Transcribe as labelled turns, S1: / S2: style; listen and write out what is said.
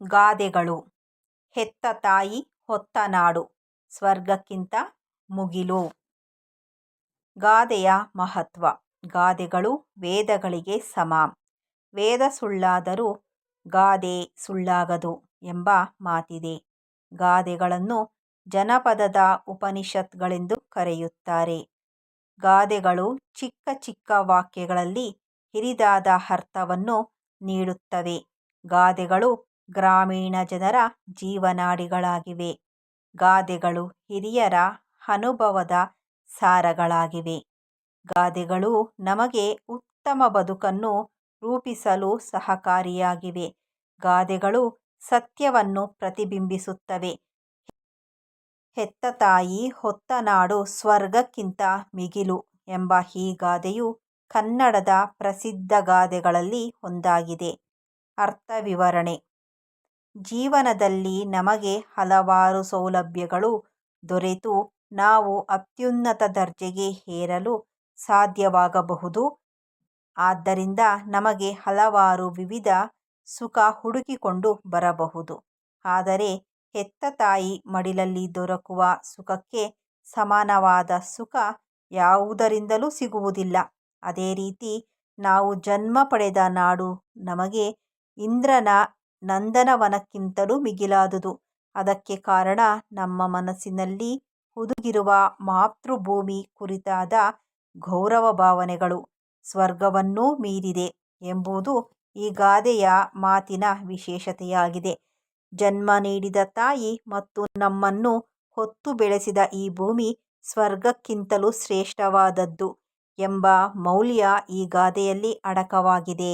S1: ಗಾದೆಗಳು. ಹೆತ್ತ ತಾಯಿ ಹೊತ್ತ ನಾಡು ಸ್ವರ್ಗಕ್ಕಿಂತ ಮುಗಿಲು. ಗಾದೆಯ ಮಹತ್ವ. ಗಾದೆಗಳು ವೇದಗಳಿಗೆ ಸಮ. ವೇದ ಸುಳ್ಳಾದರೂ ಗಾದೆ ಸುಳ್ಳಾಗದು ಎಂಬ ಮಾತಿದೆ. ಗಾದೆಗಳನ್ನು ಜನಪದದ ಉಪನಿಷತ್ಗಳೆಂದು ಕರೆಯುತ್ತಾರೆ. ಗಾದೆಗಳು ಚಿಕ್ಕ ಚಿಕ್ಕ ವಾಕ್ಯಗಳಲ್ಲಿ ಹಿರಿದಾದ ಅರ್ಥವನ್ನು ನೀಡುತ್ತವೆ. ಗಾದೆಗಳು ಗ್ರಾಮೀಣ ಜನರ ಜೀವನಾಡಿಗಳಾಗಿವೆ. ಗಾದೆಗಳು ಹಿರಿಯರ ಅನುಭವದ ಸಾರಗಳಾಗಿವೆ. ಗಾದೆಗಳು ನಮಗೆ ಉತ್ತಮ ಬದುಕನ್ನು ರೂಪಿಸಲು ಸಹಕಾರಿಯಾಗಿವೆ. ಗಾದೆಗಳು ಸತ್ಯವನ್ನು ಪ್ರತಿಬಿಂಬಿಸುತ್ತವೆ. ಹೆತ್ತ ತಾಯಿ ಹೊತ್ತ ನಾಡು ಸ್ವರ್ಗಕ್ಕಿಂತ ಮಿಗಿಲು ಎಂಬ ಈ ಗಾದೆಯು ಕನ್ನಡದ ಪ್ರಸಿದ್ಧ ಗಾದೆಗಳಲ್ಲಿ ಒಂದಾಗಿದೆ. ಅರ್ಥ ವಿವರಣೆ. ಜೀವನದಲ್ಲಿ ನಮಗೆ ಹಲವಾರು ಸೌಲಭ್ಯಗಳು ದೊರೆತು ನಾವು ಅತ್ಯುನ್ನತ ದರ್ಜೆಗೆ ಏರಲು ಸಾಧ್ಯವಾಗಬಹುದು. ಆದ್ದರಿಂದ ನಮಗೆ ಹಲವಾರು ವಿವಿಧ ಸುಖ ಹುಡುಕಿಕೊಂಡು ಬರಬಹುದು. ಆದರೆ ಹೆತ್ತ ತಾಯಿ ಮಡಿಲಲ್ಲಿ ದೊರಕುವ ಸುಖಕ್ಕೆ ಸಮಾನವಾದ ಸುಖ ಯಾವುದರಿಂದಲೂ ಸಿಗುವುದಿಲ್ಲ. ಅದೇ ರೀತಿ ನಾವು ಜನ್ಮ ಪಡೆದ ನಾಡು ನಮಗೆ ಇಂದ್ರನ ನಂದನವನಕ್ಕಿಂತಲೂ ಮಿಗಿಲಾದುದು. ಅದಕ್ಕೆ ಕಾರಣ ನಮ್ಮ ಮನಸ್ಸಿನಲ್ಲಿ ಹುದುಗಿರುವ ಮಾತೃಭೂಮಿ ಕುರಿತಾದ ಗೌರವ ಭಾವನೆಗಳು ಸ್ವರ್ಗವನ್ನೂ ಮೀರಿದೆ ಎಂಬುದು ಈ ಗಾದೆಯ ಮಾತಿನ ವಿಶೇಷತೆಯಾಗಿದೆ. ಜನ್ಮ ನೀಡಿದ ತಾಯಿ ಮತ್ತು ನಮ್ಮನ್ನು ಹೊತ್ತು ಬೆಳೆಸಿದ ಈ ಭೂಮಿ ಸ್ವರ್ಗಕ್ಕಿಂತಲೂ ಶ್ರೇಷ್ಠವಾದದ್ದು ಎಂಬ ಮೌಲ್ಯ ಈ ಗಾದೆಯಲ್ಲಿ ಅಡಕವಾಗಿದೆ.